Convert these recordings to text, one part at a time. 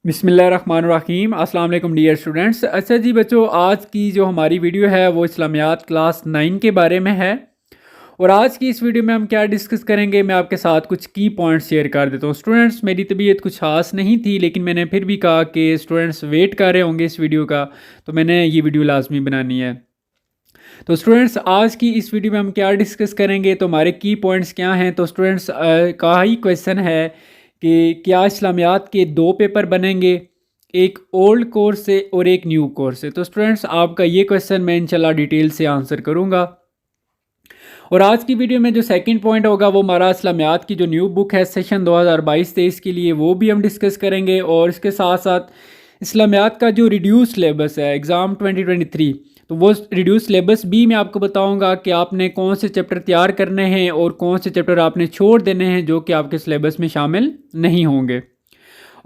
बिस्मिल्लाहिर्रहमानिर्रहीम अस्सलाम वालेकुम डियर स्टूडेंट्स। अच्छा जी बच्चों, आज की जो हमारी वीडियो है वो इस्लामियात क्लास 9 के बारे में है। और आज की इस वीडियो में हम क्या डिस्कस करेंगे, मैं आपके साथ कुछ की पॉइंट्स शेयर कर देता हूँ। स्टूडेंट्स, मेरी तबीयत कुछ खास नहीं थी, लेकिन मैंने फिर भी कहा कि स्टूडेंट्स वेट कर रहे होंगे इस वीडियो का, तो मैंने ये वीडियो लाजमी बनानी है। तो स्टूडेंट्स, आज की इस वीडियो में हम क्या डिस्कस करेंगे, तो हमारे की पॉइंट्स क्या हैं। तो स्टूडेंट्स का ही क्वेश्चन है कि क्या इस्लामियात के दो पेपर बनेंगे, एक ओल्ड कोर्स से और एक न्यू कोर्स से। तो स्टूडेंट्स, आपका ये क्वेश्चन मैं इंशाल्लाह डिटेल से आंसर करूँगा। और आज की वीडियो में जो सेकंड पॉइंट होगा वो हमारा इस्लामियात की जो न्यू बुक है सेशन 2022-23 के लिए, वो भी हम डिस्कस करेंगे। और इसके साथ साथ इस्लामियात का जो रिड्यूस सिलेबस है एग्ज़ाम 2023, तो वो रिड्यूस सिलेबस भी मैं आपको बताऊंगा कि आपने कौन से चैप्टर तैयार करने हैं और कौन से चैप्टर आपने छोड़ देने हैं जो कि आपके सिलेबस में शामिल नहीं होंगे।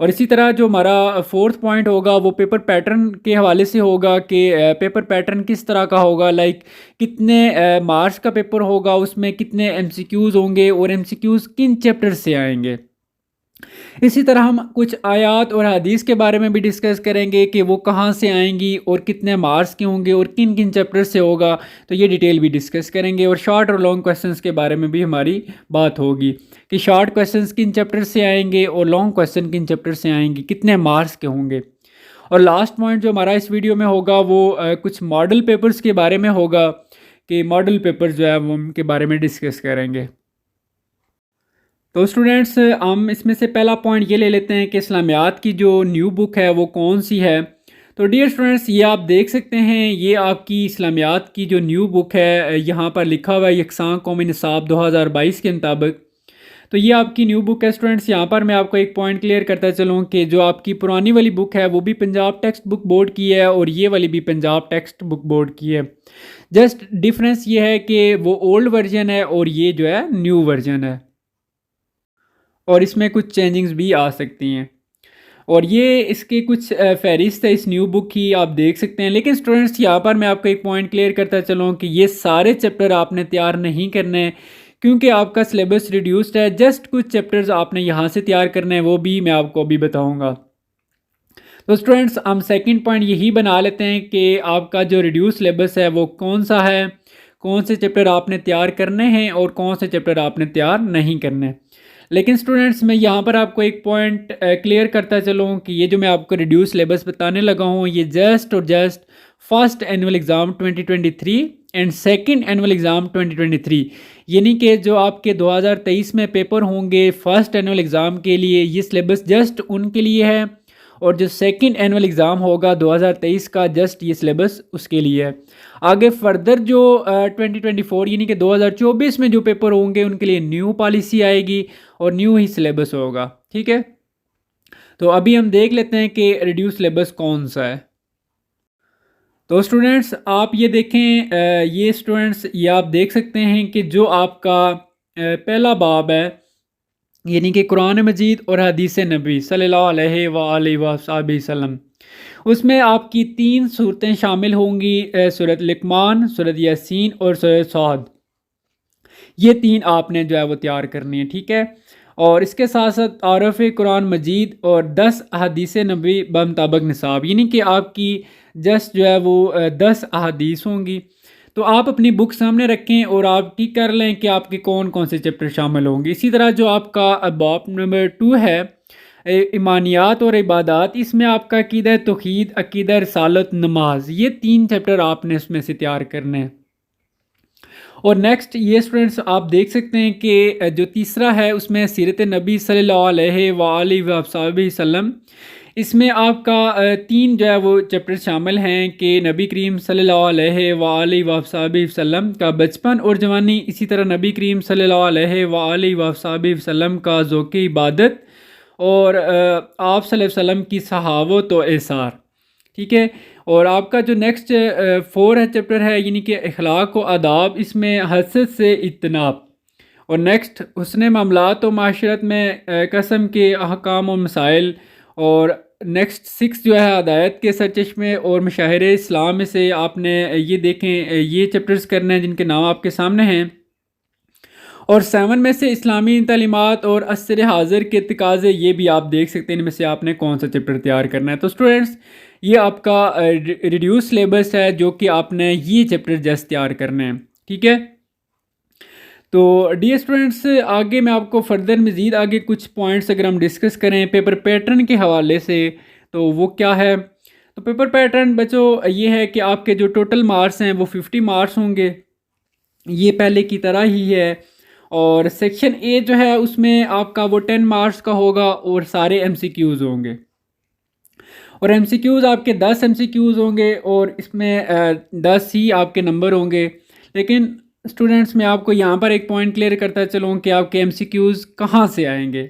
और इसी तरह जो हमारा फोर्थ पॉइंट होगा वो पेपर पैटर्न के हवाले से होगा कि पेपर पैटर्न किस तरह का होगा, लाइक कितने मार्क्स का पेपर होगा, उसमें कितने एमसीक्यूज़ होंगे और एमसीक्यूज़ किन चैप्टर से आएंगे। इसी तरह हम कुछ आयात और हदीस के बारे में भी डिस्कस करेंगे कि वो कहाँ से आएंगी और कितने मार्क्स के होंगे और किन किन चैप्टर से होगा, तो ये डिटेल भी डिस्कस करेंगे। और शॉर्ट और लॉन्ग क्वेश्चंस के बारे में भी हमारी बात होगी कि शॉर्ट क्वेश्चंस किन चैप्टर से आएंगे और लॉन्ग क्वेश्चन किन चैप्टर से आएंगे, कितने मार्क्स के होंगे। और लास्ट पॉइंट जो हमारा इस वीडियो में होगा वो कुछ मॉडल पेपर्स के बारे में होगा कि मॉडल पेपर्स जो है वो उनके बारे में डिस्कस करेंगे। तो स्टूडेंट्स, हम इसमें से पहला पॉइंट ये ले लेते हैं कि इस्लामियात की जो न्यू बुक है वो कौन सी है। तो डियर स्टूडेंट्स, ये आप देख सकते हैं, ये आपकी इस्लामियात की जो न्यू बुक है, यहाँ पर लिखा हुआ है यकसां कौमी निसाब 2022 के मुताबिक। तो ये आपकी न्यू बुक है स्टूडेंट्स। यहाँ पर मैं आपको एक पॉइंट क्लियर करता चलूँ कि जो आपकी पुरानी वाली बुक है वो भी पंजाब टेक्स्ट बुक बोर्ड की है और ये वाली भी पंजाब टेक्स्ट बुक बोर्ड की है। जस्ट डिफरेंस ये है कि वो ओल्ड वर्जन है और ये जो है न्यू वर्जन है, और इसमें कुछ चेंजिंग्स भी आ सकती हैं। और ये इसके कुछ फहरिस्त है इस न्यू बुक की, आप देख सकते हैं। लेकिन स्टूडेंट्स, यहाँ पर मैं आपको एक पॉइंट क्लियर करता चलूँ कि ये सारे चैप्टर आपने तैयार नहीं करने हैं, क्योंकि आपका सिलेबस रिड्यूस्ड है। जस्ट कुछ चैप्टर्स आपने यहाँ से तैयार करने हैं, वो भी मैं आपको अभी बताऊँगा। तो स्टूडेंट्स, हम सेकंड पॉइंट यही बना लेते हैं कि आपका जो रिड्यूस सिलेबस है वो कौन सा है, कौन से चैप्टर आपने तैयार करने हैं और कौन से चैप्टर आपने तैयार नहीं करने। लेकिन स्टूडेंट्स, मैं यहाँ पर आपको एक पॉइंट क्लियर करता चलूँ कि ये जो मैं आपको रिड्यूस सिलेबस बताने लगा हूँ, ये जस्ट और just first annual exam 2023 and second annual exam 2023, यानी कि जो आपके 2023 में पेपर होंगे फर्स्ट एनुअल एग्ज़ाम के लिए, ये सिलेबस जस्ट उनके लिए है। और जो सेकंड एनुअल एग्ज़ाम होगा 2023 का, जस्ट ये सिलेबस उसके लिए है। आगे फर्दर जो 2024 यानी कि 2024 में जो पेपर होंगे उनके लिए न्यू पॉलिसी आएगी और न्यू ही सिलेबस होगा। ठीक है, तो अभी हम देख लेते हैं कि रिड्यूस सिलेबस कौन सा है। तो स्टूडेंट्स, आप ये देखें, ये स्टूडेंट्स ये आप देख सकते हैं कि जो आपका पहला बाब है, यानी कि कुरान मजीद और हदीस नबी सल्लल्लाहु अलैहि वसल्लम, उसमें आपकी तीन सूरतें शामिल होंगी, सूरत लुक़मान, सूरत यासीन और सूरत साद। ये तीन आपने जो है वो तैयार करनी है। ठीक है, और इसके साथ साथ आरफ कुरान मजीद और 10 अहादीस नबी बमुताबिक निसाब, यानी कि आपकी जस्ट जो है वो 10 अहादीस होंगी। तो आप अपनी बुक सामने रखें और आप टिक कर लें कि आपके कौन कौन से चैप्टर शामिल होंगे। इसी तरह जो आपका बाब नंबर 2 है, ईमानियात और इबादात, इसमें आपका अकीदा तौहीद, अकीदा रिसालत, नमाज, ये तीन चैप्टर आपने इसमें से तैयार करने हैं। और नेक्स्ट ये स्टूडेंट्स आप देख सकते हैं कि जो तीसरा है उसमें सीरत नबी सल्लल्लाहु अलैहि वसल्लम, इसमें आपका तीन जो है वो चैप्टर शामिल हैं कि नबी करीम सल्लल्लाहु अलैहि वसल्लम का बचपन और जवानी, इसी तरह नबी करीम सल्लल्लाहु अलैहि वसल्लम का ज़ौक़ इबादत और आप सल्लल्लाहु अलैहि वसल्लम की सहावत और एसार। ठीक है, और आपका जो नेक्स्ट 4 है चैप्टर है, यानी कि अखलाक व आदाब, इसमें हसद से इज्तनाब। और नेक्स्ट हुस्न मामलात व माशरत में कसम के अहकाम व मसाइल। और नेक्स्ट 6 जो है हदायत के सरचश्मे और मशाहिर इस्लाम में से आपने ये देखें, ये चैप्टर्स करने हैं जिनके नाम आपके सामने हैं। और 7 में से इस्लामी तालीमात और असर हाज़िर के तकाज़े, ये भी आप देख सकते हैं इनमें से आपने कौन सा चैप्टर तैयार करना है। तो स्टूडेंट्स, ये आपका रिड्यूस सिलेबस है जो कि आपने ये चैप्टर जस्ट तैयार करने हैं, ठीक है। तो डियर स्टूडेंट्स, आगे मैं आपको फर्दर मज़ीद आगे कुछ पॉइंट्स अगर हम डिस्कस करें पेपर पैटर्न के हवाले से, तो वो क्या है। तो पेपर पैटर्न बच्चों ये है कि आपके जो टोटल मार्क्स हैं वो 50 मार्क्स होंगे, ये पहले की तरह ही है। और सेक्शन ए जो है उसमें आपका वो 10 मार्क्स का होगा और सारे एमसीक्यूज़ होंगे। और एमसीक्यूज़ आपके 10 एमसीक्यूज़ होंगे और इसमें 10 ही आपके नंबर होंगे। लेकिन स्टूडेंट्स, मैं आपको यहाँ पर एक पॉइंट क्लियर करता चलूँ कि आपके एमसीक्यूज़ कहाँ से आएंगे।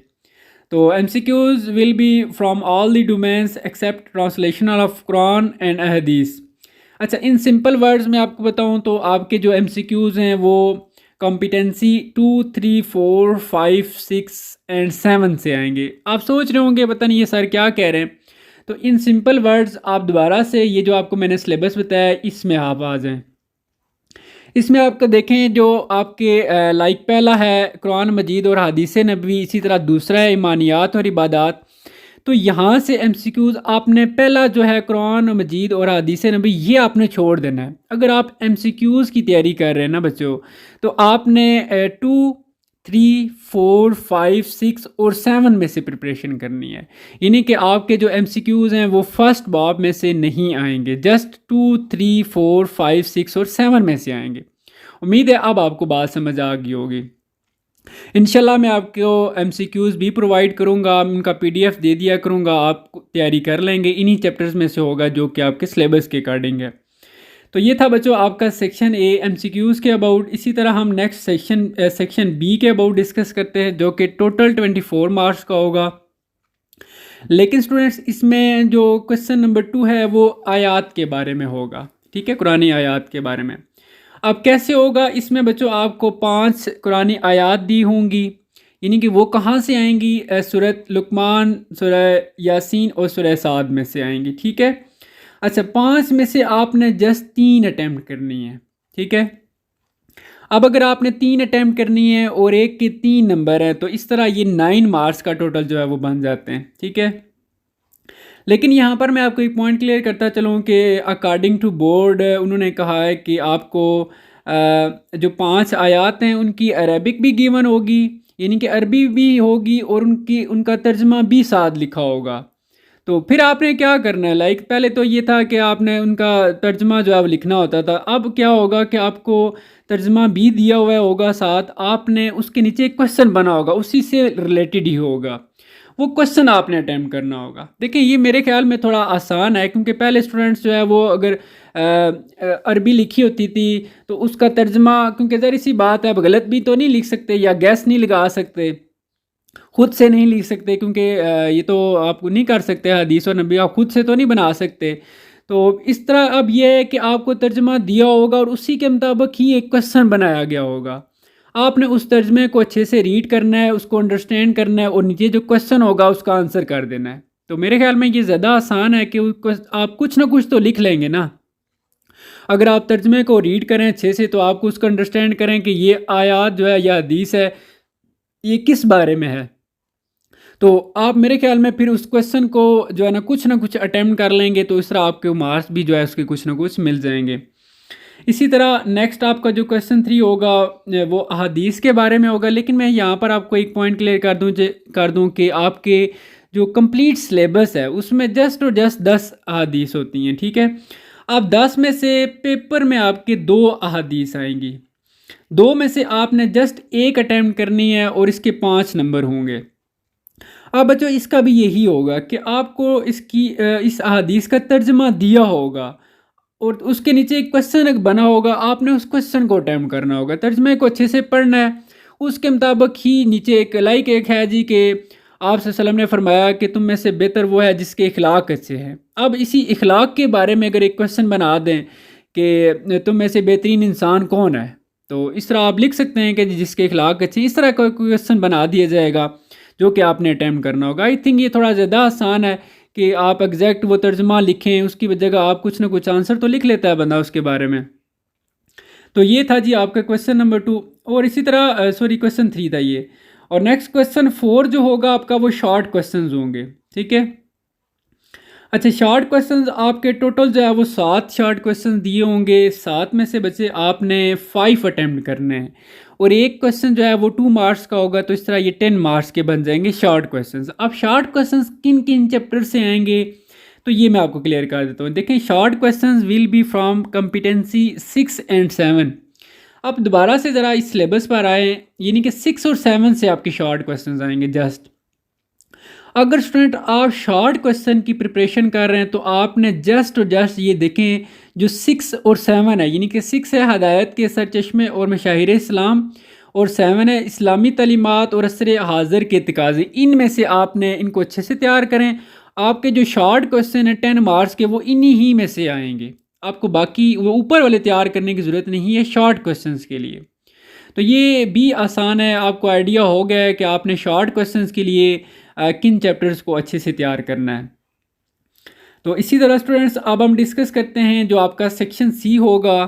तो MCQs will be from all the domains except translation of Quran and Ahadees. अच्छा, इन सिंपल वर्ड्स में आपको बताऊँ तो आपके जो एमसीक्यूज़ हैं वो कॉम्पिटेंसी 2, 3, 4, 5, 6 एंड 7 से आएंगे। आप सोच रहे होंगे पता नहीं ये सर क्या कह रहे हैं। तो इन सिंपल वर्ड्स आप दोबारा से ये जो आपको मैंने सिलेबस बताया इसमें आप आ जाएं। इसमें आपको देखें जो आपके लाइक पहला है कुरान मजीद और हदीस नबवी, इसी तरह दूसरा है ईमानियात और इबादात। तो यहाँ से एमसीक्यूज़ आपने पहला जो है कुरान मजीद और हदीस नबी ये आपने छोड़ देना है। अगर आप एमसीक्यूज़ की तैयारी कर रहे हैं ना बच्चों, तो आपने 2, 3, 4, 5, 6 और 7 में से प्रिपरेशन करनी है। यानी कि आपके जो एमसीक्यूज़ हैं वो फर्स्ट बाब में से नहीं आएंगे, जस्ट 2, 3, 4, 5, 6 और 7 में से आएंगे। उम्मीद है अब आपको बात समझ आ गई होगी। इंशाल्लाह मैं आपको एमसीक्यूज़ भी प्रोवाइड करूंगा, उनका पीडीएफ दे दिया करूंगा, आप तैयारी कर लेंगे। इन्हीं चैप्टर्स में से होगा जो कि आपके सिलेबस के अकॉर्डिंग है। तो ये था बच्चों आपका सेक्शन ए एमसीक्यूज़ के अबाउट। इसी तरह हम नेक्स्ट सेक्शन बी के अबाउट डिस्कस करते हैं जो कि टोटल 24 मार्क्स का होगा। लेकिन स्टूडेंट्स, इसमें जो क्वेश्चन नंबर 2 है वो आयात के बारे में होगा, ठीक है, कुरानी आयात के बारे में। अब कैसे होगा, इसमें बच्चों आपको 5 कुरानी आयात दी होंगी, यानी कि वो कहाँ से आएंगी, सूरत लुकमान, सूरह यासीन और सूरह साद में से आएंगी, ठीक है। अच्छा, 5 में से आपने जस्ट 3 अटैम्प्ट करनी है, ठीक है। अब अगर आपने 3 अटैम्प्ट करनी है और एक के 3 नंबर हैं, तो इस तरह ये 9 मार्क्स का टोटल जो है वो बन जाते हैं, ठीक है। लेकिन यहाँ पर मैं आपको एक पॉइंट क्लियर करता चलूँ कि अकॉर्डिंग टू बोर्ड उन्होंने कहा है कि आपको जो 5 आयात हैं उनकी अरबिक भी गिवन होगी, यानी कि अरबी भी होगी और उनका तर्जमा भी साथ लिखा होगा। तो फिर आपने क्या करना है, लाइक पहले तो ये था कि आपने उनका तर्जमा जो है वो लिखना होता था। अब क्या होगा कि आपको तर्जमा भी दिया हुआ होगा साथ, आपने उसके नीचे एक क्वेश्चन बना होगा, उसी से रिलेटेड ही होगा, वो क्वेश्चन आपने अटैम्प्ट करना होगा। देखिए ये मेरे ख्याल में थोड़ा आसान है, क्योंकि पहले स्टूडेंट्स जो है वो अगर अरबी लिखी होती थी तो उसका तर्जमा, क्योंकि ज़रा सी बात है, अब गलत भी तो नहीं लिख सकते या गैस नहीं लगा सकते, खुद से नहीं लिख सकते, क्योंकि ये तो आप नहीं कर सकते, हदीस और नबी आप खुद से तो नहीं बना सकते। तो इस तरह अब ये है कि आपको तर्जमा दिया होगा और उसी के मुताबिक ही एक क्वेश्चन बनाया गया होगा। आपने उस तर्जमे को अच्छे से रीड करना है, उसको अंडरस्टैंड करना है और नीचे जो क्वेश्चन होगा उसका आंसर कर देना है। तो मेरे ख्याल में ये ज़्यादा आसान है कि आप कुछ ना कुछ तो लिख लेंगे ना। अगर आप तर्जमे को रीड करें अच्छे से तो आपको उसको अंडरस्टैंड करें कि ये आयत जो है या हदीस है ये किस बारे में है, तो आप मेरे ख्याल में फिर उस क्वेश्चन को जो है ना कुछ अटैम्प्ट कर लेंगे, तो इस तरह आपके मार्क्स भी जो है उसके कुछ ना कुछ मिल जाएंगे। इसी तरह नेक्स्ट आपका जो क्वेश्चन 3 होगा वो अहादीस के बारे में होगा। लेकिन मैं यहाँ पर आपको एक पॉइंट क्लियर कर दूँ कि आपके जो कंप्लीट सिलेबस है उसमें जस्ट और जस्ट 10 अहादीस होती हैं, ठीक है। अब 10 में से पेपर में आपके 2 अहादीस आएंगी, 2 में से आपने जस्ट एक अटैम्प्ट करनी है और इसके 5 नंबर होंगे। अब बच्चों इसका भी यही होगा कि आपको इस अहादीस का तर्जमा दिया होगा और उसके नीचे एक क्वेश्चन बना होगा, आपने उस क्वेश्चन को अटैम्प्ट करना होगा, तर्जमे को अच्छे से पढ़ना है, उसके मुताबिक ही नीचे एक है जी कि आप सल्लल्लाहु ने फरमाया कि तुम में से बेहतर वो है जिसके इखलाक अच्छे हैं। अब इसी इखलाक के बारे में अगर एक क्वेश्चन बना दें कि तुम में से बेहतरीन इंसान कौन है, तो इस तरह आप लिख सकते हैं कि जिसके इखलाक अच्छे, इस तरह का क्वेश्चन बना दिया जाएगा जो कि आपने अटैम्प्ट करना होगा। आई थिंक ये थोड़ा ज़्यादा आसान है कि आप एग्जैक्ट वो तर्जमा लिखें, उसकी जगह आप कुछ ना कुछ आंसर तो लिख लेता है बंदा उसके बारे में। तो ये था जी आपका क्वेश्चन नंबर 2। और इसी तरह सॉरी क्वेश्चन 3 था ये। और नेक्स्ट क्वेश्चन 4 जो होगा आपका वो शॉर्ट क्वेश्चंस होंगे, ठीक है। अच्छा, शॉर्ट क्वेश्चंस आपके टोटल जो है वो 7 शॉर्ट क्वेश्चन दिए होंगे। 7 में से बच्चे आपने 5 अटैम्प्ट करने हैं और एक क्वेश्चन जो है वो 2 मार्क्स का होगा। तो इस तरह ये 10 मार्क्स के बन जाएंगे शॉर्ट क्वेश्चंस। अब शॉर्ट क्वेश्चंस किन किन चैप्टर से आएंगे तो ये मैं आपको क्लियर कर देता हूँ। देखें, short questions will be from competency 6 and 7। अब दोबारा से ज़रा इस सिलेबस पर आए, यानी कि 6 और 7 से आपके शॉर्ट क्वेश्चंस आएंगे। जस्ट अगर स्टूडेंट आप शॉर्ट क्वेश्चन की प्रिपरेशन कर रहे हैं तो आपने जस्ट और जस्ट ये देखें जो 6 और 7 है, यानी कि 6 है हदायत के सरचश्मे और मशाहिर इस्लाम, और 7 है इस्लामी तालीमात और असर हाज़िर के तकाज़े। इनमें से आपने इनको अच्छे से तैयार करें। आपके जो शॉर्ट क्वेश्चन है 10 मार्क्स के वो इन्हीं ही में से आएंगे। आपको बाकी वो ऊपर वाले तैयार करने की ज़रूरत नहीं है शॉर्ट क्वेश्चंस के लिए। तो ये भी आसान है, आपको आइडिया हो गया है कि आपने शॉर्ट क्वेश्चंस के लिए किन चैप्टर्स को अच्छे से तैयार करना है। तो इसी तरह स्टूडेंट्स अब हम डिस्कस करते हैं जो आपका सेक्शन सी होगा,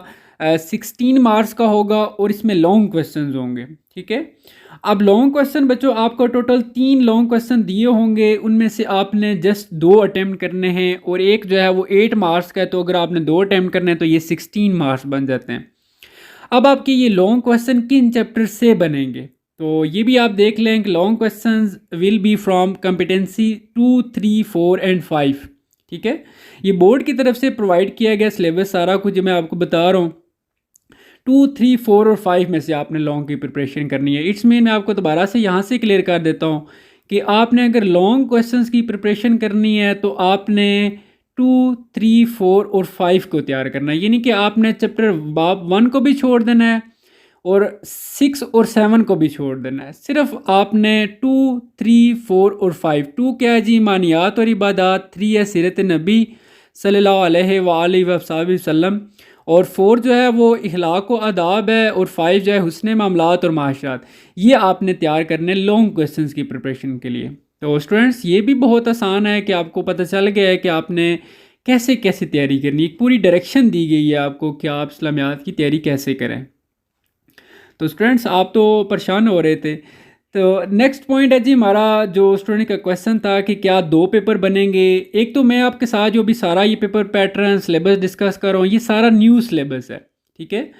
16 मार्क्स का होगा और इसमें लॉन्ग क्वेश्चंस होंगे, ठीक है। अब लॉन्ग क्वेश्चन बच्चों आपको टोटल 3 लॉन्ग क्वेश्चन दिए होंगे, उनमें से आपने जस्ट 2 अटैम्प्ट करने हैं और एक जो है वो 8 मार्क्स का है। तो अगर आपने 2 अटैम्प्ट करने हैं तो ये 16 मार्क्स बन जाते हैं। अब आपके ये लॉन्ग क्वेश्चन किन चैप्टर से बनेंगे तो ये भी आप देख लें कि long questions will be from competency 2, 3, 4 and 5, ठीक है। ये बोर्ड की तरफ से प्रोवाइड किया गया सिलेबस सारा कुछ जो मैं आपको बता रहा हूँ। 2, 3, 4 और 5 में से आपने लॉन्ग की प्रिपरेशन करनी है। इट्स मीन मैं आपको दोबारा से यहाँ से क्लियर कर देता हूँ कि आपने अगर लॉन्ग क्वेश्चंस की प्रिपरेशन करनी है तो आपने 2, 3, 4 और 5 को तैयार करना है, यानी कि आपने चैप्टर बाब 1 को भी छोड़ देना है और 6 और 7 को भी छोड़ देना है। सिर्फ आपने 2, 3, 4 और 5। 2 क्या है जी, ईमानियात और इबादत। 3 है सीरत नबी सल्लल्लाहु अलैहि वसल्लम और 4 जो है वो इखलाक व आदाब है और 5 जो है हुस्न मामलात और माशरात। ये आपने तैयार करने लॉन्ग क्वेश्चंस की प्रिपरेशन के लिए। तो स्टूडेंट्स ये भी बहुत आसान है कि आपको पता चल गया है कि आपने कैसे कैसे तैयारी करनी है। एक पूरी डायरेक्शन दी गई है आपको कि आप इस्लामियात की तैयारी कैसे करें। तो स्टूडेंट्स आप तो परेशान हो रहे थे। तो नेक्स्ट पॉइंट है जी हमारा जो स्टूडेंट का क्वेश्चन था कि क्या 2 पेपर बनेंगे। एक तो मैं आपके साथ जो भी सारा ये पेपर पैटर्न सिलेबस डिस्कस कर रहा हूँ ये सारा न्यू सिलेबस है, ठीक है।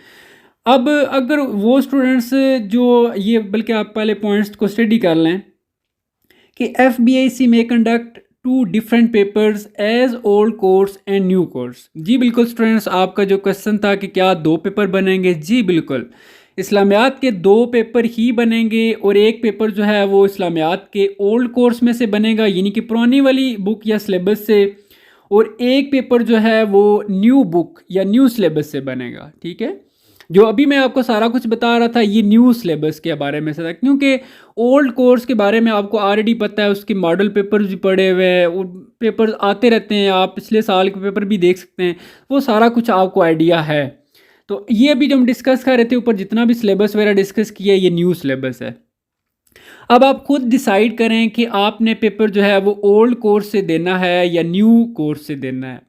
अब अगर वो स्टूडेंट्स जो ये बल्कि आप पहले पॉइंट्स को स्टडी कर लें कि FBIC में conduct 2 different papers as old course and new course. जी बिल्कुल स्टूडेंट्स, आपका जो क्वेश्चन था कि क्या 2 पेपर बनेंगे, जी बिल्कुल इस्लामियात के 2 पेपर ही बनेंगे और एक पेपर जो है वो इस्लामियात के ओल्ड कोर्स में से बनेगा, यानी कि पुरानी वाली बुक या सिलेबस से, और एक पेपर जो है वो न्यू बुक या न्यू सिलेबस से बनेगा, ठीक है। जो अभी मैं आपको सारा कुछ बता रहा था ये न्यू सिलेबस के बारे में से था, क्योंकि ओल्ड कोर्स के बारे में आपको ऑलरेडी पता है, उसके मॉडल पेपर्स भी पड़े हुए हैं, वो पेपर्स आते रहते हैं, आप पिछले साल के पेपर भी देख सकते हैं, वो सारा कुछ आपको आइडिया है। तो ये अभी जो हम डिस्कस कर रहे थे ऊपर जितना भी सिलेबस वगैरह डिस्कस किया ये न्यू सिलेबस है। अब आप खुद डिसाइड करें कि आपने पेपर जो है वो ओल्ड कोर्स से देना है या न्यू कोर्स से देना है।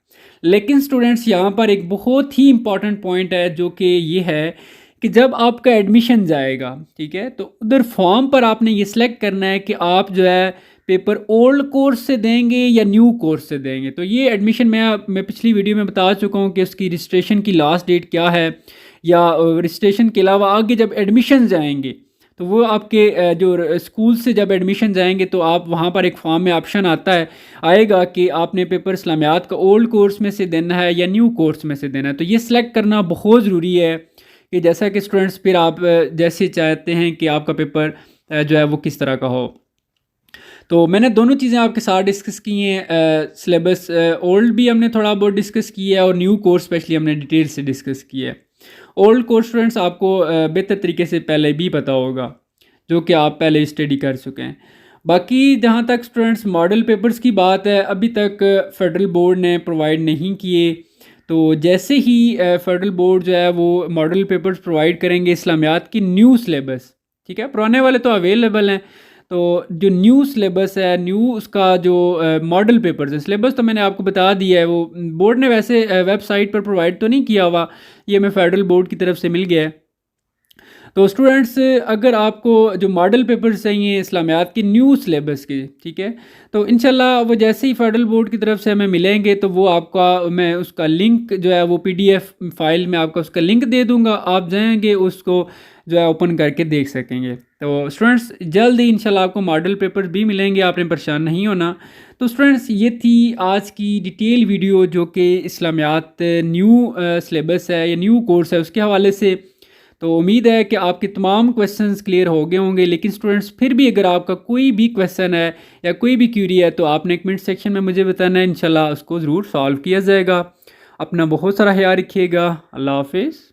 लेकिन स्टूडेंट्स यहाँ पर एक बहुत ही इंपॉर्टेंट पॉइंट है जो कि ये है कि जब आपका एडमिशन जाएगा, ठीक है, तो उधर फॉर्म पर आपने ये सिलेक्ट करना है कि आप जो है पेपर ओल्ड कोर्स से देंगे या न्यू कोर्स से देंगे। तो ये एडमिशन मैं पिछली वीडियो में बता चुका हूँ कि उसकी रजिस्ट्रेशन की लास्ट डेट क्या है, या रजिस्ट्रेशन के अलावा आगे जब एडमिशन जाएंगे तो वो आपके जो स्कूल से जब एडमिशन जाएंगे तो आप वहाँ पर एक फॉर्म में ऑप्शन आएगा कि आपने पेपर इस्लामियात का ओल्ड कोर्स में से देना है या न्यू कोर्स में से देना है। तो ये सिलेक्ट करना बहुत ज़रूरी है कि जैसा कि स्टूडेंट्स फिर आप जैसे चाहते हैं कि आपका पेपर जो है वो किस तरह का हो। तो मैंने दोनों चीज़ें आपके साथ डिस्कस की हैं। सिलेबस ओल्ड भी हमने थोड़ा बहुत डिस्कस किया है और न्यू कोर्स स्पेशली हमने डिटेल से डिस्कस किया है। ओल्ड कोर्स स्टूडेंट्स आपको बेहतर तरीके से पहले भी पता होगा जो कि आप पहले स्टडी कर चुके हैं। बाकी जहाँ तक स्टूडेंट्स मॉडल पेपर्स की बात है अभी तक फेडरल बोर्ड ने प्रोवाइड नहीं किए। तो जैसे ही फेडरल बोर्ड जो है वो मॉडल पेपर्स प्रोवाइड करेंगे इस्लामियात की न्यू सिलेबस, ठीक है, पुराने वाले तो अवेलेबल हैं, तो जो न्यू सिलेबस है, न्यू उसका जो मॉडल पेपर्स है, सिलेबस तो मैंने आपको बता दिया है, वो बोर्ड ने वैसे वेबसाइट पर प्रोवाइड तो नहीं किया हुआ, ये हमें फेडरल बोर्ड की तरफ से मिल गया है। तो स्टूडेंट्स, अगर आपको जो मॉडल पेपर्स चाहिए इस्लामियात के न्यू सिलेबस के, ठीक है, तो इंशाल्लाह वो जैसे ही फेडरल बोर्ड की तरफ से हमें मिलेंगे तो वो आपका मैं उसका लिंक जो है वो पीडीएफ फाइल में आपका उसका लिंक दे दूंगा, आप जाएंगे उसको जो है ओपन करके देख सकेंगे। तो स्टूडेंट्स, जल्द ही इंशाल्लाह आपको मॉडल पेपर भी मिलेंगे, आपने परेशान नहीं होना। तो स्टूडेंट्स, ये थी आज की डिटेल वीडियो जो कि इस्लामियात न्यू सिलेबस है या न्यू कोर्स है उसके हवाले से। तो उम्मीद है कि आपके तमाम क्वेश्चंस क्लियर हो गए होंगे, लेकिन स्टूडेंट्स फिर भी अगर आपका कोई भी क्वेश्चन है या कोई भी क्यूरी है तो आपने कमेंट सेक्शन में मुझे बताना है, इंशाल्लाह उसको ज़रूर सॉल्व किया जाएगा। अपना बहुत सारा ख्याल रखिएगा। अल्लाह हाफिज़।